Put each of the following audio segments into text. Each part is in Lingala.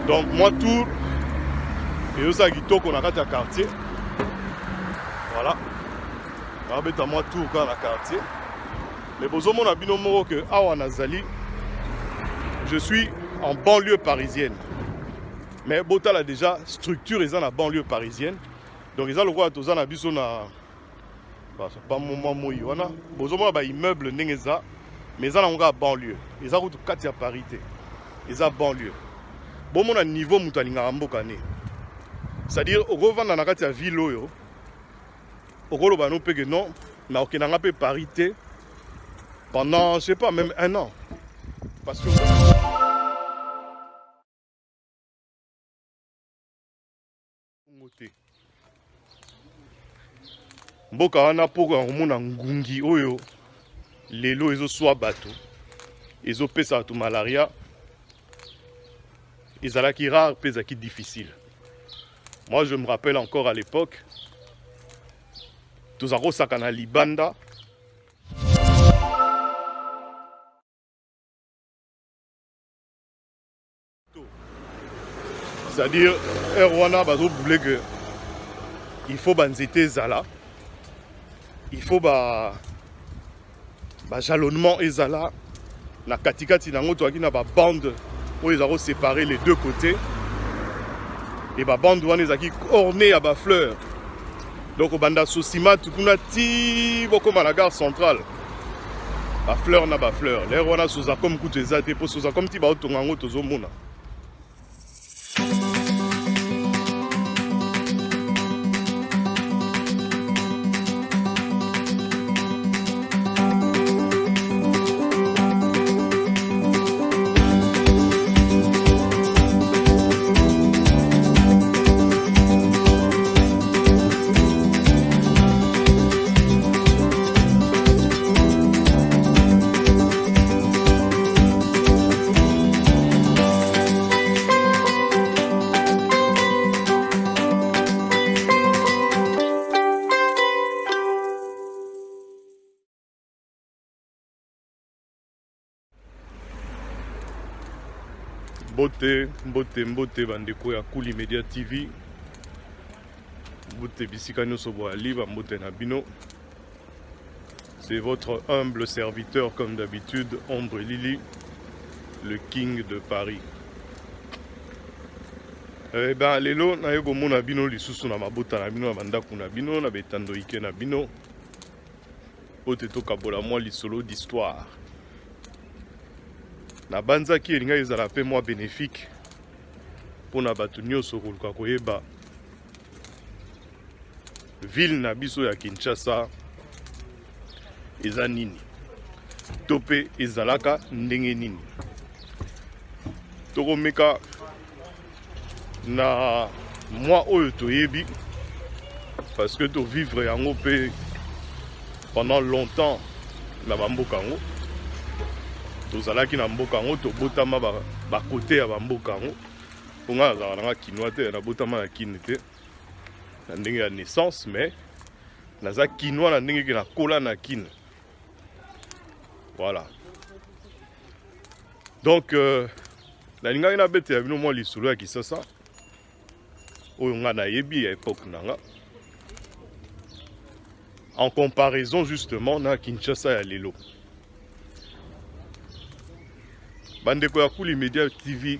Donc moi tout et ça qui qu'on a raté à quartier. Voilà. On a moi tout quand à quartier. Mais besoin mon abino moro que awa nazali. Je suis en banlieue parisienne. Mais Botal a déjà structure ils ont la banlieue parisienne. Donc ils ont le droit tous en abisso na c'est pas moment moi wana. Besoin moi ba immeuble nengeza mais ils ont encore banlieue. Ils ont tout quartier à parité. Ils ont banlieue. Bon mon niveau mutalinga mboka ne. C'est-à-dire au revendre na kati ya ville oyo. Au gros ba no pe que non, na okenanga pe parité pendant je sais pas même un an. Parce que mboka wana poko omona ngungi oyo lelo ezo swa bato ezo pesa to malaria ezalaki rare pe ezalaki difficile. Moi je me rappelle encore à l'époque tozako sakana libanda c'est-à-dire Erwana bazo voulait que il faut banzete zala. Il faut jalonnement ezala na katikati nango to aki na ba bande où ils ont séparé les deux côtés et ba bande wana ezaki orné à ba fleurs. Donc au banda sosima tukuna ti boko na gare centrale. Ba fleur na ba fleur. Les wana soza comme kutu ezate po soza comme ti ba otonga ngo tozo mona. Mbote bandeko ya Kuli Media TV. Mbote bisika nyoso bo aliba mbote na bino. C'est votre humble serviteur comme d'habitude, Ombre Lili, le king de Paris. Eh ben lelo na yoko mona bino lisusu na mabota na bino na bandako na bino na betando ike na bino. Ote toka bola moi lisolo d'histoire. Na banza ki elinga ezala pe moi bénéfique pour na batu nyonso koluka koyeba ville na biso ya Kinshasa eza nini to pe ezalaka ndenge nini. Tokomeka na moi oyo toyebi parce que to vivre yango pe pendant longtemps na bamboka yango. Tozalaki na mboka yango tobotama ba côté ya bamboka yango. Ponga nazalaka kinois te na botama na kine te na ndenge ya naissance mais naza kinois na ndenge ke na kola na kine. Voilà. Donc na linga ina bete ya bino mwa lisolo ya Kisasa oyo nga na yebi ya époque nanga. En comparaison justement na Kinshasa ya lelo. Bandeko ya Kuli Media TV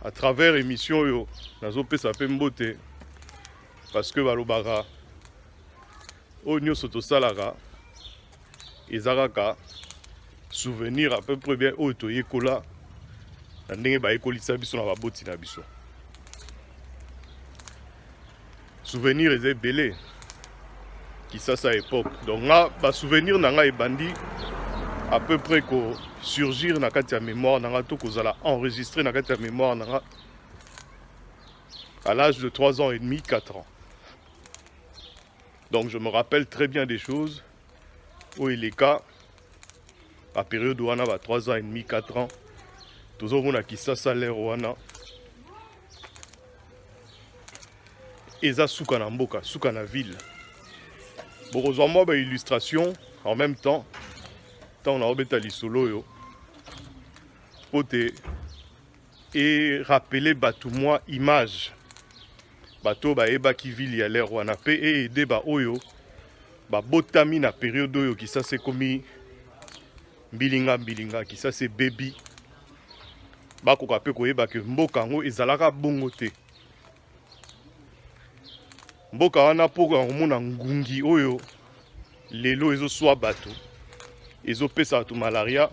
à travers émission yo nazo pesa pe mbote parce que balobaka o nyoso to salaka ezaraka souvenir à peu près bien o to yekola na ndenge ba ekolisa biso na baboti na biso. Souvenir ezé belé Kisasa époque. Donc là ba souvenir nanga ebandi à peu près ko surgir na kati ya mémoire nanga to kozala enregistré na kati ya mémoire nanga à l'âge de 3 ans et demi, 4 ans. Donc je me rappelle très bien des choses où il est cas à période où on a 3 ans et demi, 4 ans. Toujours on a qui ça salaire wana. Eza souka na mboka, souka na ville. Bon, heureusement, bah, illustration en même temps. Tant on a obéta l'isolo yo. Pote et rappeler bato moi image bato ba eba ki ville ya l'air wana pe et aider ba oyo ba botami na période oyo qui ça c'est komi mbilinga qui ça c'est baby ba ko ka pe ko eba ke mboka ngo ezalaka bongo te mboka wana poko komona ngungi oyo lelo ezo swa bato ezo pesa bato malaria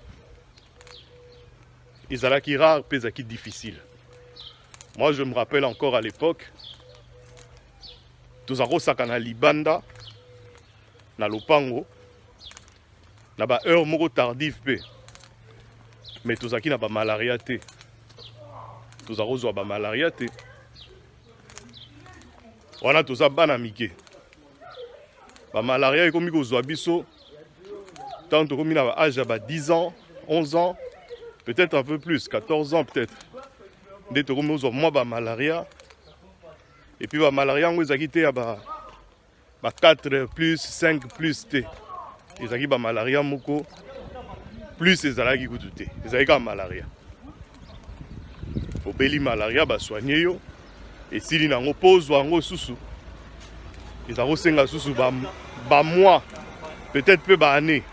ezalaki rare pe ezalaki difficile. Moi je me rappelle encore à l'époque tozakosaka na libanda na lopango na ba heure moko tardive pe mais tozaki na ba malaria te tozakozwa ba malaria te wana toza bana mike ba malaria ekomi kozwa biso tant tokomi na ba âge ya ba 10 ans 11 ans peut-être un peu plus 14 ans peut-être nde tokomi kozwa mwa ba malaria et puis ba malaria ngo ezalaki te ya ba 4 plus 5 plus te ezalaki ba malaria moko plus ezalaki kutu te ezalaki ka malaria obeli malaria basoigne yo esili nango pozwa yango susu ezakosenga susu ba mois peut-être pe ba année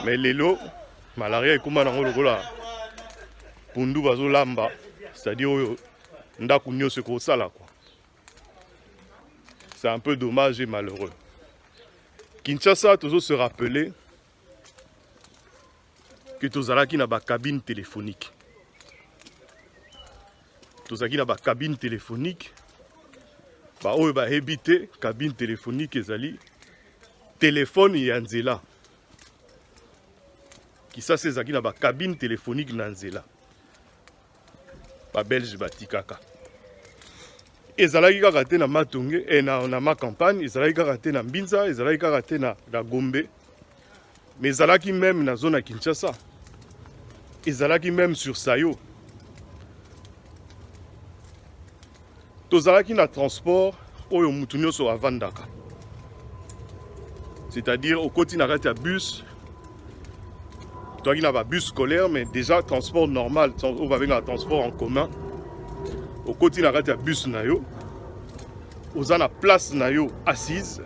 mais lelo malaria ekoma nango lokola pundu bazolamba c'est-à-dire oyo ndaku nyonso ekosala quoi. C'est un peu dommage et malheureux. Kinshasa toujours se rappeler que tozalaki na ba cabine téléphonique. Tozalaki na ba cabine téléphonique ba oyo ba hebite cabine téléphonique ezali téléphone ya nzela. Kisa sezaki na ba cabine téléphonique na nzela. Ba belge batikaka. Ezalaki kaka te na Matonge na ma campagne, ezalaki kaka te na Mbinza, ezalaki kaka te na Gombe. Mais ezalaki même na zone ya Kinshasa. Ezalaki même sur Sayo. Tozalaki na transport oyo mutu nyonso avandaka. C'est-à-dire au koti na kati ya bus. Tozalaki na ba bus scolaire mais déjà transport normal, on va venir à transport en commun. Au côté na kati ya bus na yo oza na place na yo assise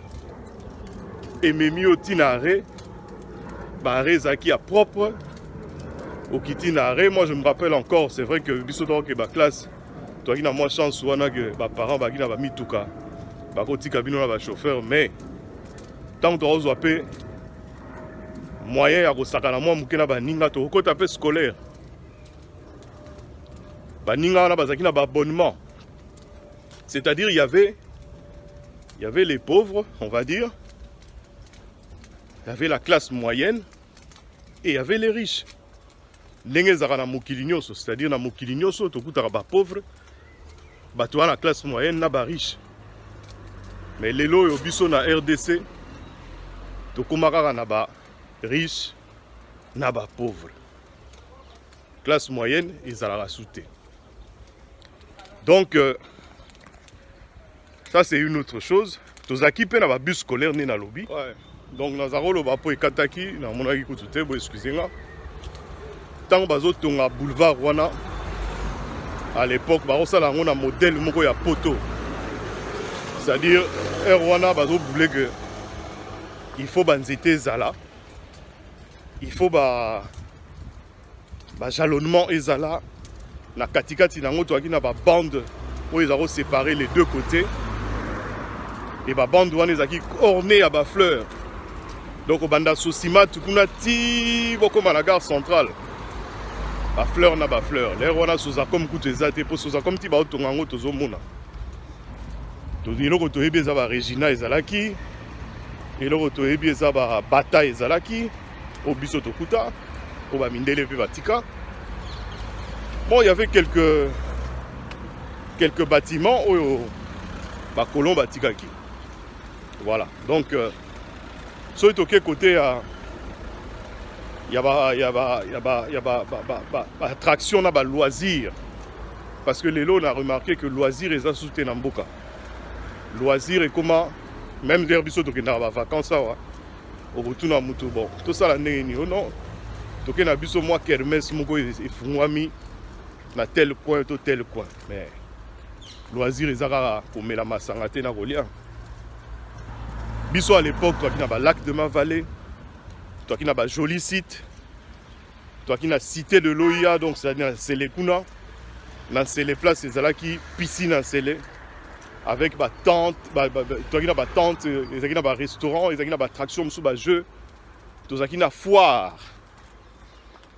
et memi yo tina arrêt ba arrêt zaki à propre au kiti na arrêt. Moi je me rappelle encore, c'est vrai que biso donc ba classe toi qui na moi chance wana que ba parents ba ki na ba mituka ba kotika bino na ba chauffeur mais tant to ozwa pe moyen ya kosaka na moi muke na ba ninga to kota pe scolaire baninga wana bazaki na abonnement. C'est-à-dire il y avait les pauvres, on va dire. Il y avait la classe moyenne et il y avait les riches. Ndenge zaka na mokili nyonso, c'est-à-dire na mokili nyonso tokutaka ba pauvre, bato wana classe moyenne na ba riche. Mais lelo yo biso na RDC tokomaka na ba riche na ba pauvre. Classe moyenne ezalaka souté. Donc, ça c'est une autre chose. Tozaki pe na ba bus scolaire ni na lobby. Ouais. Donc, nazaro lo ba po ekataki na monaki kutute bo excusez-moi. Tant bazo tonga boulevard wana à l'époque ba osala ngona modèle moko ya poto. C'est-à-dire wana bazo boule que il faut banzete zala. Il faut ba jalonnement ezala. Na katikati nango toaki na ba bande où ils ont séparé les deux côtés et ba bande wana ezaki orné à ba fleurs. Donc au banda sosima tukuna ti boko na gare centrale ba fleur na ba fleur l'air wana soza comme kutu ezate po soza comme ti ba otonga ngo tozomona to diloko to yebi eza ba Regina ezalaki eloko to yebi eza ba bata ezalaki au biso tokuta au ba mindele pe batika. Bon, il y avait quelques bâtiments où bah colon batikaki. Voilà. Donc sur le côté il y a attraction na ba loisir parce que les lots on a remarqué que loisir est soutenu dans Mboka. Loisir et comment même d'ailleurs biso to kenda ba vacances ça au retour na mutu bon. Tout ça la ndenge ni non. toke na biso mwa kermesse moko efungwami na tel coin to tel coin, mais loisir ezaka komela masanga te na kolia. Biso à l'époque toaki na ba lac de ma vallée, toaki na ba joli site, toaki na cité de l'Oia, donc c'est na Sele kuna, na Sele place ezalaki piscine en Sele avec ba tente, toaki na ba tente, ezalaki na ba restaurant, ezalaki na ba attraction musu ba jeu, tozaki na foire.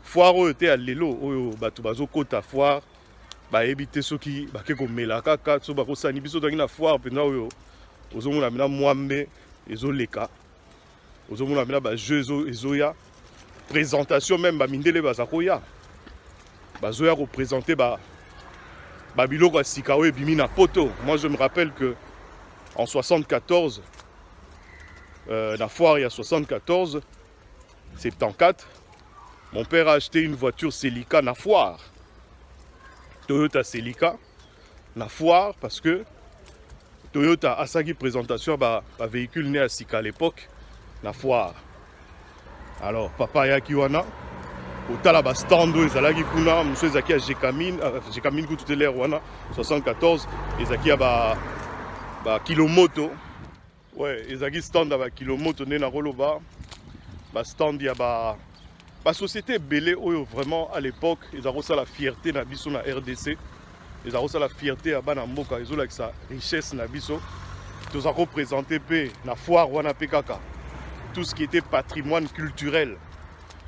Foire oyo te ya lelo oyo bato bazokota foire bayebi te soki bake komela kaka so bakosani biso toki na foire mpenza oyo ozomona mina mwambe ezoleka, ozomona mina bajeu ezoya, présentation même bamindele baza koya bazoya koprésente babiloko ya sika oyo ebimi na poto. Moi je me rappelle que en 74 la foire il y a 74 74, mon père a acheté une voiture Celica na foire. Toyota Celica na foire parce que Toyota a sa présentation ba véhicule né à Sika à l'époque na foire. Alors papa yaki wana otala ba stand ezalaki kuna monsieur ezaki a Jekamine ku tout l'air wana 74 ezaki ya ba kilomoto. Ouais, ezaki stand ba kilomoto né na roloba ba stand ya ba société belé oyo vraiment à l'époque ils ont la fierté na biso na RDC, ils ont la fierté à bana mboka, ils ont la sa richesse na biso, tous ont représenté pe na foire wana pe kaka tout ce qui était patrimoine culturel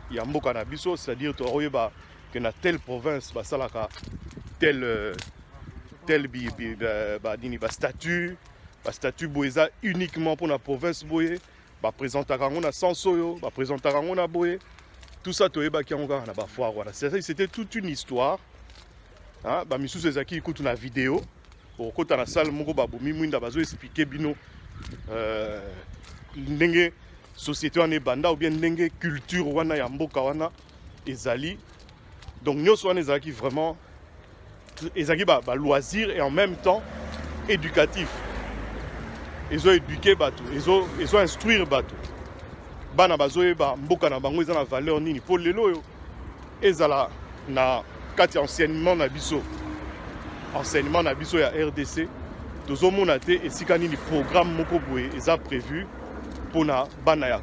ya mboka na biso, c'est-à-dire to oyeba que na telle province ba salaka tel statue boeza uniquement pour la province boye ba présentaka ngona sansoyo ba présentaka ngona boye. Tout ça, c'était toute une histoire. Bah, Missou Sezaki écoute une vidéo. Pour quand la salle, mon gars, Mouinda Bazo expliquer bino, n'enge société en banda ou bien n'enge culture wana yamboka wana ezali. Donc nous sommes ezaki vraiment ezaki ba loisir et en même temps éducatif. Ils ont éduqué bateau, ils ont instruire bateau. Bana bazoye ba mboka na bango eza na valeur nini po lelo yo ezala na kati enseignement na biso ya RDC tozomona te esika nini programme moko boye eza prévu pona bana ya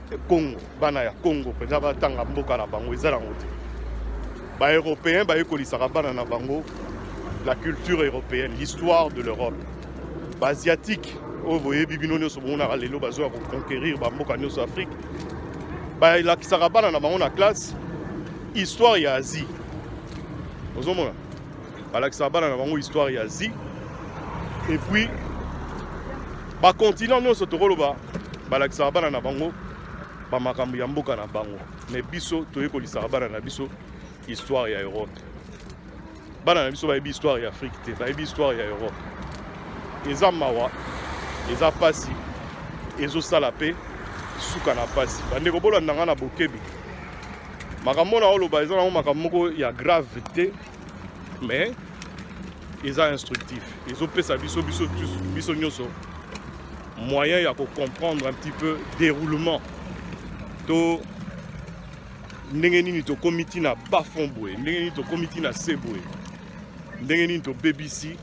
Congo penza batanga mboka na bango eza nango te ba européen ba ekolisaka bana na bango la culture européenne, l'histoire de l'Europe, ba asiatique oyo boyebi bino nyonso bomona lelo bazoya koconquérir bamboka nyonso Afrique. La Kisarabana na bango na classe histoire ya Asie. Ozomona. La Kisarabana na bango histoire ya Asie. Et puis ba continent nyonso tokoloba la Kisarabana na bango ba makambo ya mboka na bango. Mais biso toyeko lisarabana na biso histoire ya Europe. Bana na biso ba histoire ya Afrique te, ba histoire ya Europe. Eza mawa, eza pasi, ezo salapé. Suka na pasi bande kobola ndanga na bokebi makambo na oloba eza na makambo moko ya gravité mais eza instructif, ils ont pesa biso nyonso moyen ya comprendre un petit peu déroulement to ndenge nini to komiti na bafon boye, ndenge nini to komiti na se boye, ndenge nini to BBC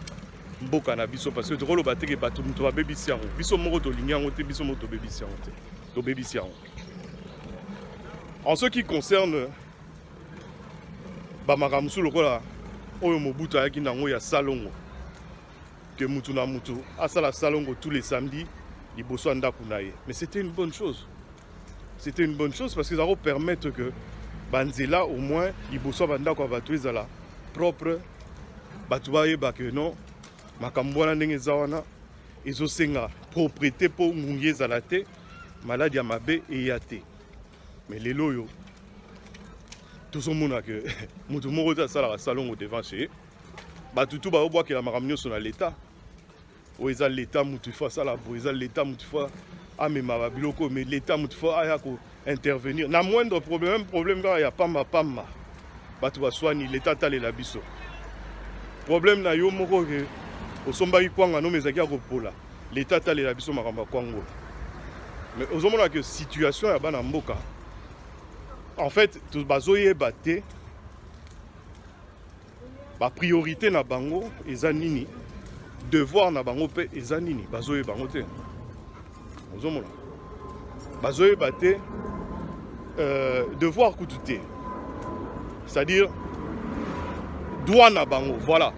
mboka na biso parce que to koloba teke bato muto ba BBC yango biso moko to lingi yango te, biso moko to BBC yango te. En ce qui concerne Bamaramusu lokola oyo Mobutu ayaki nango ya salongo que mutu na mutu asala salongo tous les samedis liboso ndako na ye, mais c'était une bonne chose. C'était une bonne chose parce que ça va permettre que banzela au moins liboso bandako bato ezala propre, bato bayeba que non makambo wana ndenge eza wana ezosenga propriété po ngungi ezala te, maladi ya mabe eya te. Mais lelo yo tozomona ke mutu moko te asalaka salongo devant chez batutu baobwakela makambo nyonso na l'état oyo eza l'état mutu fo asala boye, eza l'état mutu fo amema babiloko, mais l'état mutu fo aya intervenir na moindre problème, même problème kaka ya pamba bato baswani l'état talela biso problème na yo moko ke osombaki kwanga no mezaki ya kopola l'état talela biso makambo ya kwango. Mais ozomona que situation ya bana mboka en fait bazoyeba te ba priorité na bango eza nini, devoir na bango pe eza nini, bazoyeba bango te. Ozomona bazoyeba te devoir kutu te, c'est-à-dire droit na bango, voilà.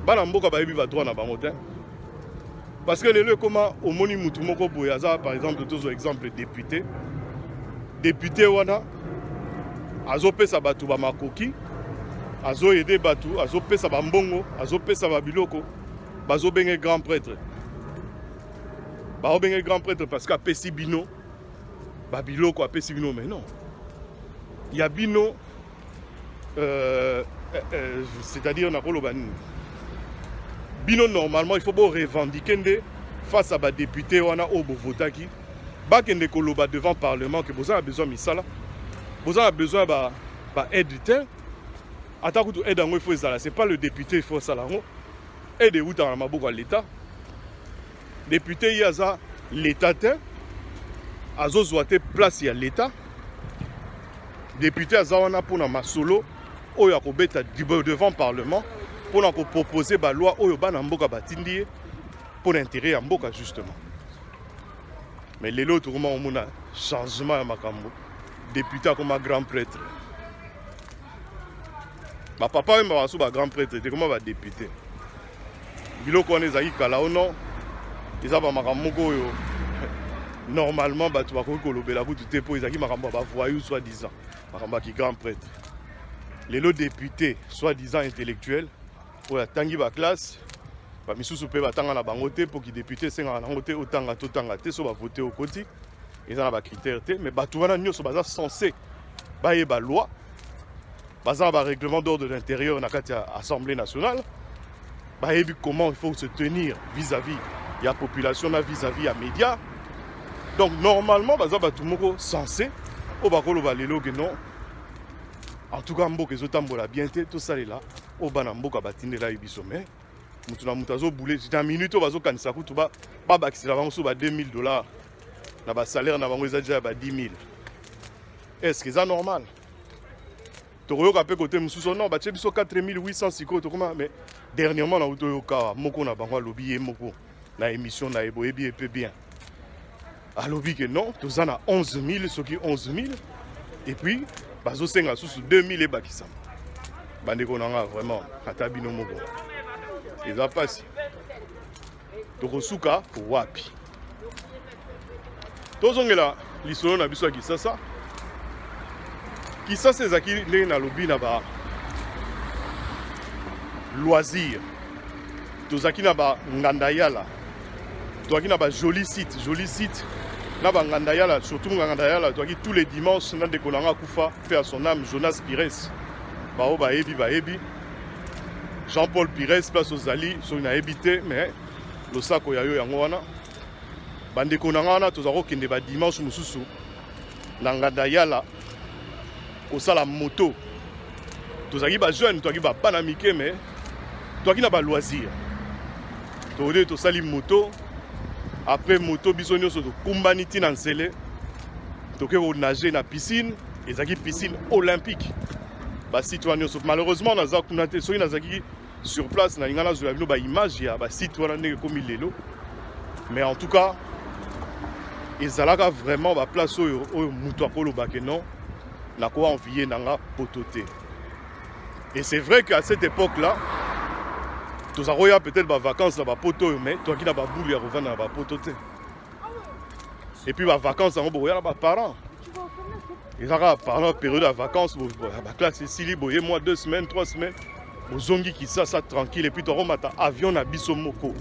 Bana mboka bayebi ba droit na bango te. Parce que lelo comment omoni mutu moko boye aza par exemple tozo exemple député. Député wana azopesa batu ba makoki, azo aider batu, azopesa ba mbongo, azopesa ba biloko, bazo benga grand prêtre. Ba benga grand prêtre parce que apesi bino ba biloko apesi bino, mais non. Il y a bino c'est-à-dire na koloba nini. Bino normalement il faut beau revendiquer face à ba député wana obo votaki. Bakende koloba devant le Parlement que vous avez besoin de misala, vous avez besoin de aide. Attends que aide il faut ça, c'est pas le député il faut ça là. Aide où dans la l'État. Député il y a l'État azo zoate place il y a l'État. Député azawana pour na masolo oyo akobeta devant le Parlement pour na proposer ba loi oyo bana mboka batindi pour l'intérêt ya mboka justement. Mais les autres, comment on a changement à Makambo, député comme un grand prêtre. Ma papa est un grand prêtre, c'est comment va député. Bilo connaît Zaki Kalao non, ils ont Makambo normalement tu vas collober la route tu t'es pour Zaki Makambo va voyou soi-disant, Makambo qui grand prêtre. Les autres députés soi-disant intellectuels pour la tangi ba classe. Ba misusu pe batanga na bango te pour ki député senga na ngote otanga totanga te so ba voter au koti eza na ba critère te, mais batu wana nyoso baza censé ba yeba loi baza ba règlement d'ordre de l'intérieur na kati ya Assemblée nationale ba yebi comment il faut se tenir vis-à-vis ya population na vis-à-vis ya médias. Donc normalement baza batu moko censé o ba koloba lelo que non, en tout cas mboka ezotambola bien te to salela o bana mboka batindela biso. Mais mutuna mutazo boulé c'est une minute bazo kanisa kutu ba bakisela bango so ba $2000 na ba salaire na bango déjà ba 10 000. Est-ce que c'est normal? Toroyoka pe côté mususo non ba biso 4800 siko to comment, mais dernièrement na utoyoka moko na bango lobby moko na émission na ebo ebi peu bien. A lobby que non, to za na 11 000 ce qui 11 000 et puis bazo senga sous 2000 et bakisa. Bande ko nanga vraiment atabino moko. Ils ont passé. Torosuka wapi. Tozongela lisolo na biso Kisasa. Kisasa ezaki ndenge na lobi na ba loisir. Tozaki na ba ngandayala. Tozaki na ba joli site. Na ba ngandayala, surtout ngandayala, tozaki tous les dimanches na dekolanga kufa fait à son âme Jonas Pires. Ba ebi. Jean-Paul Pires, place aux Ali, sur une habité, mais le sac au yayo yangwana. Bande konangana, tous les qui ne va dimanche mususu. Nangadayala, au sala moto. Tous les jeunes, tous les banamike, mais tous les loisir. Tous les sali moto. Après moto, bisonio sur kumbaniti nansele. Tous les nager na piscine, et zaki piscine olympique. Citoyens, malheureusement, sur place, na ingana zo ba image ya ba citoyens ndenge comme lelo. Mais en tout cas, ezalaka vraiment ba place oyo mutu akoloba ke non na ko envier nanga pototé. Et c'est vrai qu'à cette époque-là, tous aroya peut-être ba vacances là ba poto, mais toi qui na ba boule ya revendre na ba pototé. Et puis ba vacances en boya ba parents. Ils ont pendant la période de vacances, la classe est libre, moi 2 semaines, 3 semaines, aux ongi qui ça tranquille, et puis tu as un avion à Bissomoko.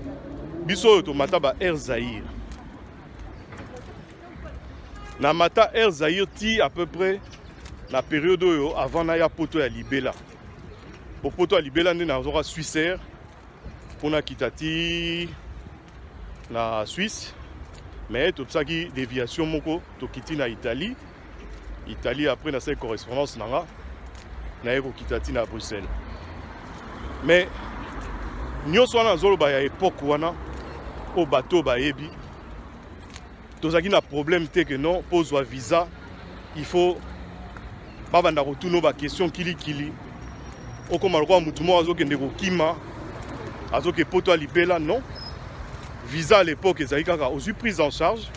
Bisso, tu as Air Zahir. Na mata Air Zahir, ti à peu près la période avant Naya Poto à Libella. Pour Poto à Libella, nous avons Suisse Air, pour na kitati la Suisse, mais tout ça qui déviation moko, to kiti na Italie. Italie après na cette correspondance nanga na eko kitati na Bruxelles. Mais nyonso wana zolo ba ya époque wana au bateau ba yebi tozaki na problème te que non pose visa il faut babanda kotuna ba question kili okoma lokwa mutu moko azokende kokima azoke poto libela non. Visa à l'époque ezali kaka ozwi prise en charge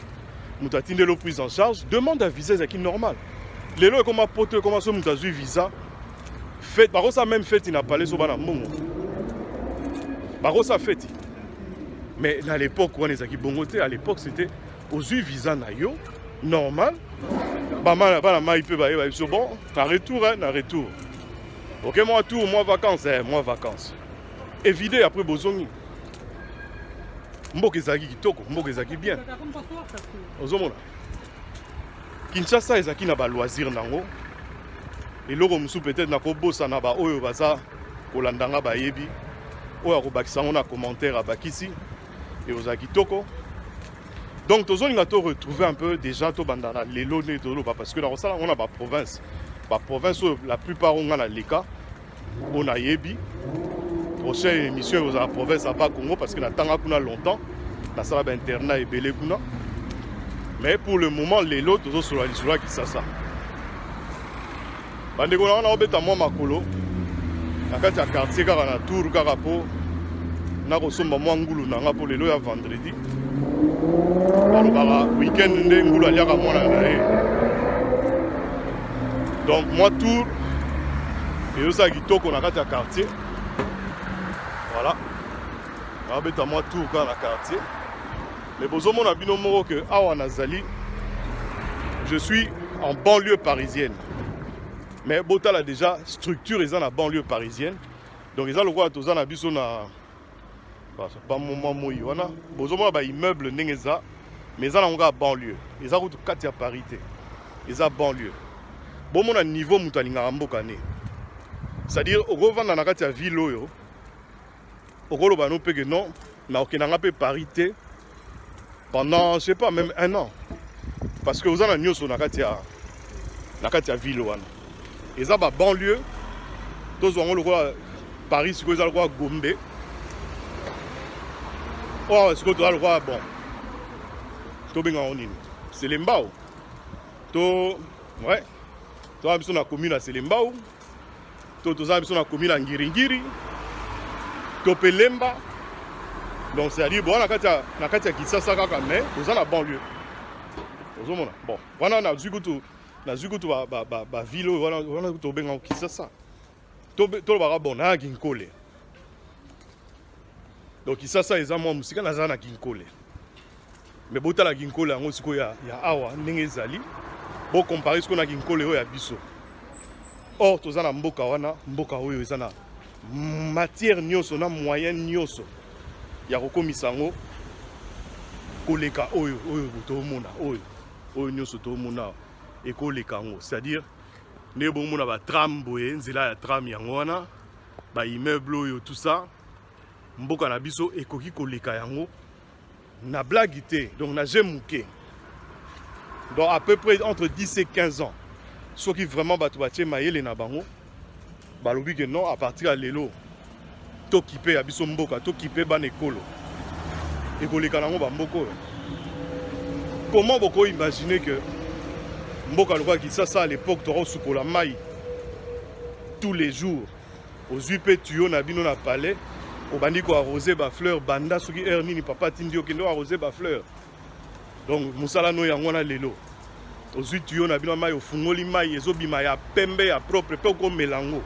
mutu atindelo prise en charge demande à visa ezalaki normal. Lelo ekoma poto ekoma so mutu azwi visa fête bakosa même fête na palais so bana mbongo bakosa fête. Mais à l'époque on ezalaki bongo te. À l'époque c'était ozwi visa na yo normal bana mai pe ba so bon na retour na retour. OK moi tour moi vacances moi vacances évidé après bozongi mboka ezalaki kitoko mboka ezalaki bien ozomona Kinshasa ezalaki na ba loisir nango eloko musu peut-être na kobosa na ba oyo baza kolandanga bayebi oyo akobakisa ngo na commentaire abakisi et ozalaki kitoko. Donc tozolinga to retrouver un peu déjà to bandana lelo ne to ba parce que na kosala on a ba province la plupart on a leka on a yebi. Prochaine émission aux province à bas Congo parce que n'attend kuna longtemps la salle internat et belé kuna. Mais pour le moment les lots tous sur la liste qui ça. Bande ko na obeta moi makolo. Na kati ya quartier kaka na tour kaka po na ko somba moi ngulu na nga pour les lots ya vendredi. Alors baba week-end nde ngulu aliaka mona na ye. Donc moi tour et ça kitoko na kati ya quartier. Voilà. Abeta moi tout dans la quartier. Mais bozomo na bino moko que awa nazali je suis en banlieue parisienne. Mais Botal a déjà structure ils en la banlieue parisienne. Donc ils ont le droit tous en abiso na pas moment moi wana bozomo ba immeuble ndengeza mais ils ont la banlieue. Ils ont tout katia parité. Ils ont banlieue. Bon mon niveau mutalinga mboka ne. C'est-à-dire au govana na katia ville oyo okolo bano pe que non na okenanga pe parité pendant je sais pas même un an parce que ozana nyoso na katia ville wana eza ba banlieue tozo ngolo ko Paris ko eza ko Gombe oh est-ce que tu as le droit bon to benga onini c'est lembao to ouais to abiso na commune à Selembao to abiso na commune à Ngiringiri Topelemba. Donc c'est-à-dire bon na kati ya Kisasa kaka mais oza na banlieue. Ozomona. Bon, wana na zukutu ba ville wana to benga Kisasa. To ba bon na Ginkole. Donc Kisasa eza mo musika na za na Ginkole. Mais bota la Ginkole yango siko ya awa ndenge ezali. Bo comparer ce qu'on a Ginkole oyo ya biso. Or toza na mboka wana, mboka oyo eza na matière nyonso na moyenne nyonso ya kokomisa ngo koleka oyo tomona oyo nyonso tomona ekoleka ngo c'est-à-dire ne bomona ba tram boye nzela ya tram yango wana ba immeuble oyo tout ça mboka na biso ekoki koleka yango na blague te donc na jemuke donc à peu près entre 10 et 15 ans ceux qui vraiment bato batie mayele na bango balobi que non à partir de lelo to kipe ya biso mboka to kipe ban ekolo ekoleka nango ba mboko. Comment beaucoup imaginer que mboka lokwa ki ça à l'époque toro sukola mai tous les jours aux UP tuyau na bino na palais au bandi ko arroser ba fleur banda soki erni ni papa tindi okendo arroser ba fleur donc musala no yango na lelo aux tuyau na bino mai ofungoli mai ezobima ya pembe ya propre pe ko melango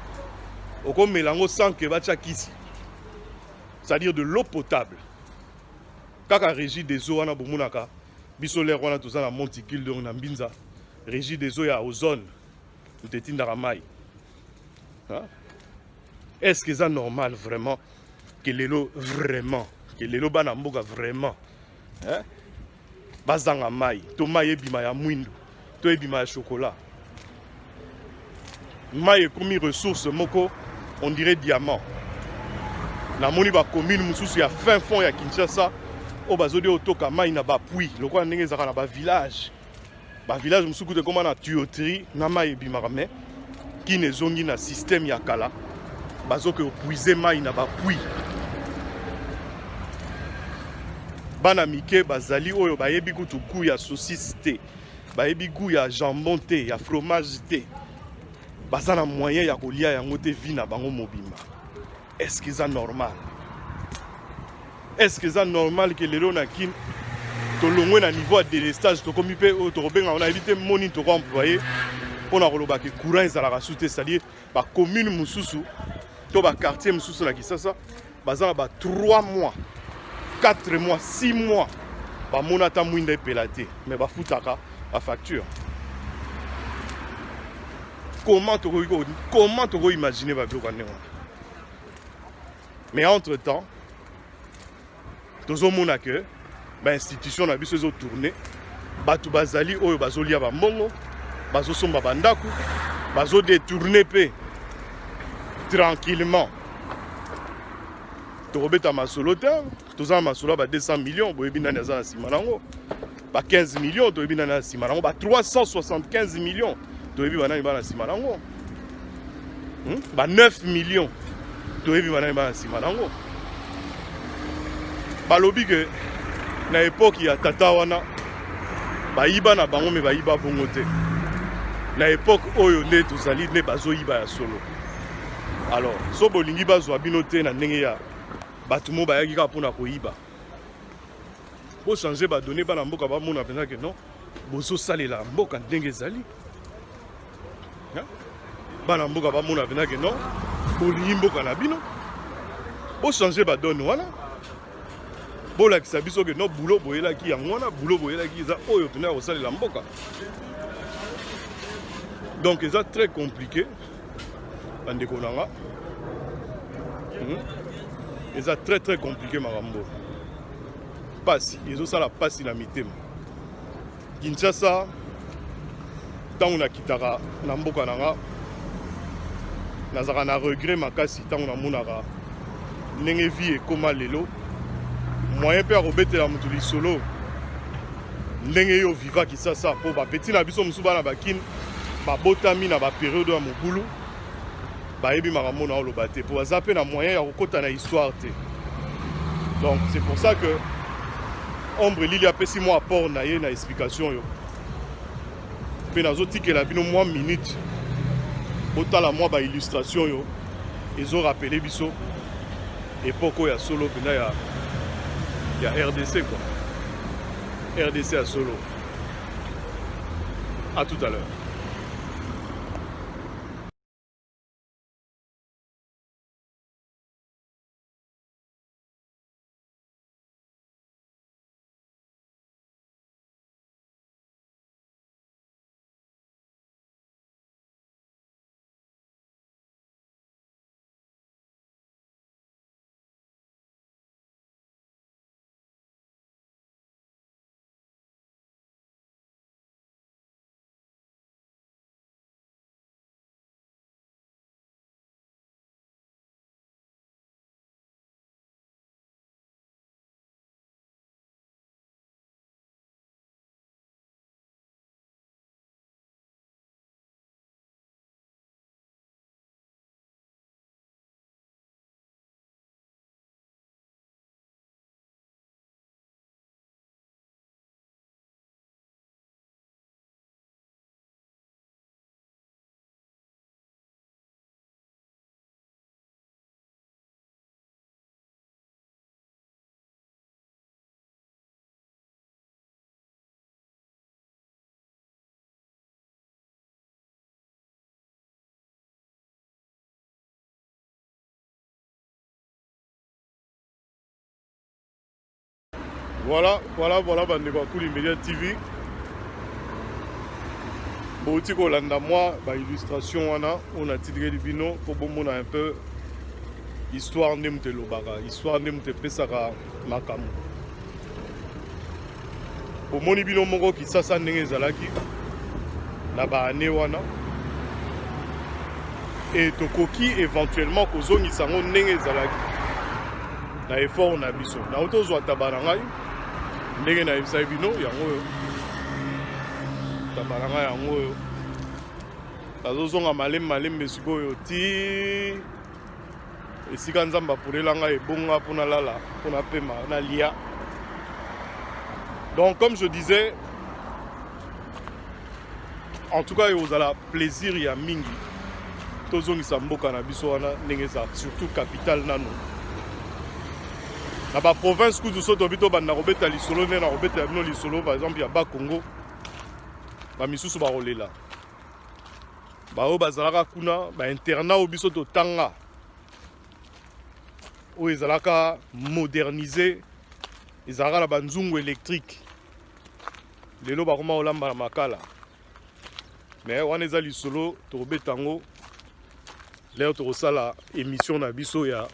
oko melango sans que bacha kisi c'est-à-dire de l'eau potable kaka régie des eaux wana bomunaka biso l'air wana toza na monticule donc na mbinza régie des eaux ya ozone ntetindaka mai est-ce que c'est normal vraiment que lelo vraiment que lelo bana mboka vraiment bazanga mai to mai ebima ya mwindu to ebima ya chocolat mai ekomi ressource moko on dirait diamant. Na moni ba commune mususu ya fin fond ya Kinshasa o bazodi otoka mai na ba puits lokwa ndenge ezaka na ba village musuku te koma na tuyauterie na mai ebimaka me ki nezongi na système ya kala bazoke opuiser mai na ba puits bana mike bazali oyo bayebi kutu goût ya saucisse te bayebi goût ya jambon te ya fromage te baza na moyen ya kolia yango te vie na bango mobimba. Est-ce que c'est normal? Est-ce que c'est normal que lelo na kin tolongwe na niveau de délestage to komi pe o to benga on a évité moni to ko employer pour na koloba ke courant ezalaka sous te c'est-à-dire ba commune mususu to ba quartier mususu na Kisasa baza na ba 3 mois 4 mois 6 mois ba monata mwinda epelate mais ba futaka la facture. Comment tu imaginer ba biloko ndenge? Mais entre-temps, tozomona que ba institution na biso ezo tourner, batu bazali oyo bazolia ba mbongo, bazosomba bandaku, bazo détourner pe tranquillement. Tobeta masolo te, toza masolo ba 200 millions, boyebi nani aza na sima nango. Ba 15 millions, toyebi nani na sima nango, ba 375 millions, toyebi banani ba na sima nango. Ba 9 millions. Toyebi banani ba na sima nango. Balobi que na époque ya tata wana bayiba na bango me bayiba bongo te. Na époque oyo nde tozali ne bazoyiba ya solo. Alors, so bolingi bazwa bino te na ndenge ya batu mo bayaki ka pona koyiba. Bo changer ba donner ba na mboka ba mona penza que non, bozo salela mboka ndenge ezali. Bana mboka ba mona penza que non, bolingi mboka na bino. Bo changer ba donne wana. Bola ki sabiso que non boulot boyela ki yango wana, boulot boyela ki za oyo tuna ko salela mboka. Donc c'est très compliqué. Bandeko nanga. C'est très compliqué marambo. Pasi, ils ont ça la passe na mitema. Kinshasa tant on a kitara na mboka nanga. Nazaka na regret makasi tant on a monaka. Ndenge vie ekoma lelo. Moyen pe robetela mutu lisolo. Ndenge yo viva Kisasa po ba petit na biso musuba na bakin ba botami na ba période ya mobulu. Bayebi makambo na oloba te po azape na moyen ya kokota na histoire te. Donc c'est pour ça que Ombre Lili a pesi moi apport na ye na explication yo. Pe nazo tikela bino moi minute. Botala moi ba illustration yo. Ezo rappeler biso époque ya solo pena ya RDC quoi. RDC à solo. À tout à l'heure. Voilà, bandeko Kuli Media TV. Bouti kolanda moi, ba illustration wana, on a titré du vino pour bomona un peu histoire ndemte lobaka, histoire ndemte pesaka makamu. Bomoni bino moko Kisasa ndenge ezalaki na ba ane wana. Et tokoki éventuellement kozongisa ngo ndenge ezalaki. Na effort na biso. Na otozwa tabana ngai. Ndenge na ibisa bino yango yo tabaranga yango yo bazozonga malembe sikoyo ti esika nzamba purelanga ebonga pona lala pona pema na lia. Donc comme je disais, en tout cas vous avez plaisir ya mingi tozongisa mboka na biso wana ndenge eza surtout capitale nano na ba province kutu so tobi tobanda kobeta lisolo nde na kobeta bino lisolo par exemple ya Bas-Congo bamisusu bakolela baoyo bazalaka kuna bainternat oyo biso totanga oyo ezalaka modernise ezalaka na banzungu électrique lelo bakoma kolamba na makala mais wana eza lisolo tokobeta yango leo tokosala émission na biso ya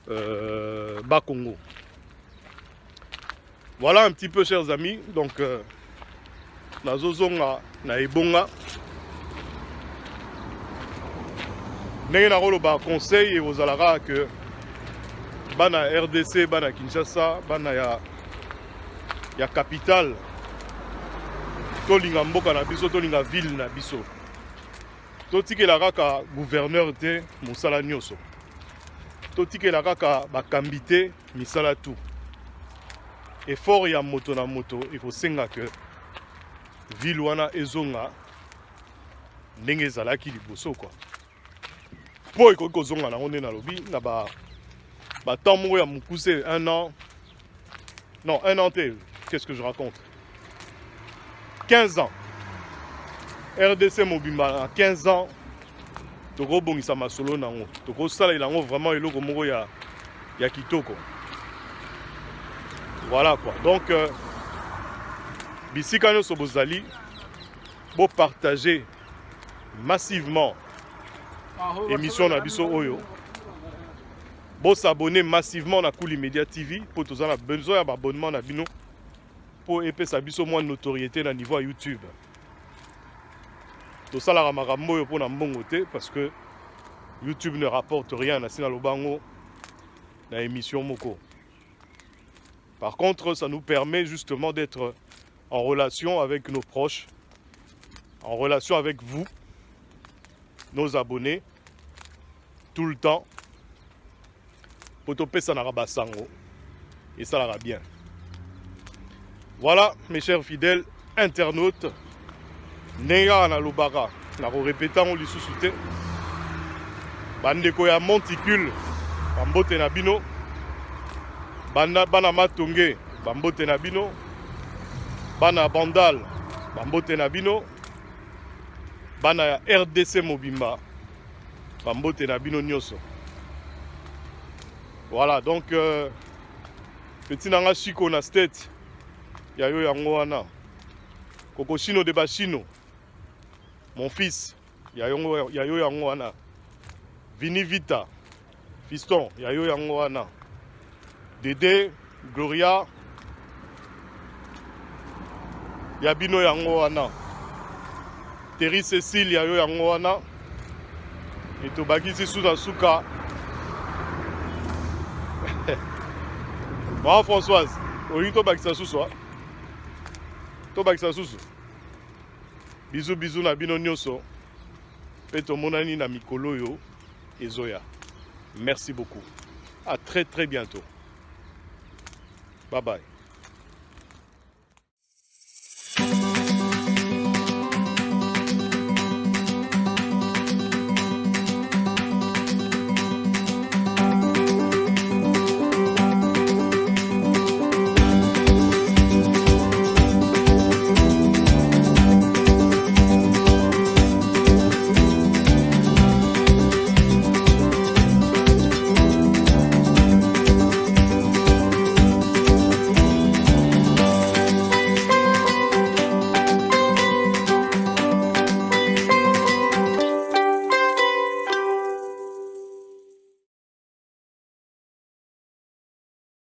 Bas-Congo. Voilà un petit peu, chers amis. Donc nazozonga na ebonga ndenge nakoloba conseil ekozalaka que bana RDC bana Kinshasa bana ya capitale tolinga mboka na biso tolinga ville na biso totikela kaka gouverneur te mosala nyonso totikela kaka bakambi te misala tu effort ya moto na moto ekosenga que ville wana ezonga ndenge ezalaki liboso kwa po ekoki kozonga nango nde nalobi na batemps moko ya mokuse 1 an non 1 an te qu'est-ce que je raconte 15 ans RDC mobimba na 15 ans tokobongisa masolo nango tokosalela yango vraiment eloko moko ya kitoko. Voilà quoi. Donc bisika nyonso bozali bo partager massivement émission na biso oyo bo s'abonner massivement na Kuli Media TV pour tous en besoin d'abonnement na bino pour epesa biso moins notoriété na niveau ya YouTube. Tout ça la makambo yo pour na mbongo te parce que YouTube ne rapporte rien na sina lobango na émission moko. Par contre, ça nous permet justement d'être en relation avec nos proches, en relation avec vous, nos abonnés, tout le temps. Pour toper ça n'ara sango et ça l'ira bien. Voilà, mes chers fidèles internautes. Nenga na lobaka, na répéter on li sous-souté. Bandeko ya monticule, bambote na bino. Bana matonge, bambote na bino. Bana bandal, bambote na bino. Bana ya RDC mobimba, bambote na bino nyoso. Voilà, donc petit nanga chiko na state ya yo yango wana. Koko Chino de Bachino, mon fils, ya yo yango wana. Vini Vita, fiston, ya yo yango wana. Dédé, Gloria, Yabino yango wana. Terry Cécile, ya yo yango wana. Et tobakisi sous suka. Moi Françoise, oyi tobakisa sous tobakisa sous. Bisous bisous na bino nyonso. Pe tomonani na mikolo yo ezoya. Merci beaucoup. À très très bientôt. Bye bye.